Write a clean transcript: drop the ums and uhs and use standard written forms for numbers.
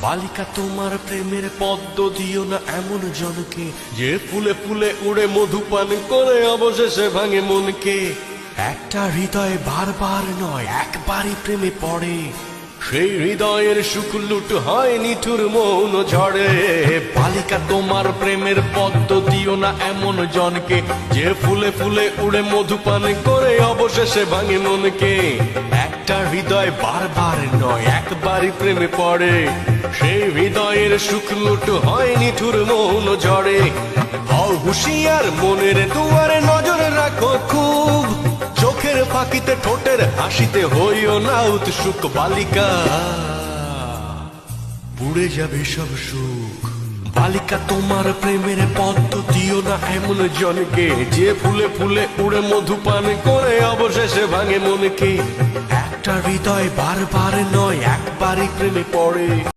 বালিকা তোমার প্রেমের পদ্ম দিও না এমন জনকে, যে ফুলে ফুলে উড়ে মধু পান করে অবশেষে ভাঙে মনকে। একটা হৃদয় বারবার নয় একবারই প্রেমে পড়ে, সেই হৃদয়ের সুখ লুট হয় নিঠুর মৌন ঝড়ে। বালিকা তোমার প্রেমের পদ্ম দিও না এমন জনকে, যে ফুলে ফুলে উড়ে মধু পান করে অবশেষে ভাঙে মনকে। একটা হৃদয় বারবার নয় একবারই প্রেমে পড়ে, সেই হৃদয়ের সুখ লুট হয় নিঠুর মৌন ঝড়ে। হও হুঁশিয়ার মনের দুয়ারে নজর রাখো খুব, চোখের ফাঁকিতে ঠোঁটের হাসিতে হইও না উৎসুক। বালিকা পুড়ে যাবে সব সুখ। বালিকা তোমার প্রেমের পদ্ম দিও না এমন জনকে, যে ফুলে ফুলে উড়ে মধু পান করে অবশেষে ভাঙে মনকে। একটা হৃদয় বারবার নয় একবারই প্রেমে পড়ে।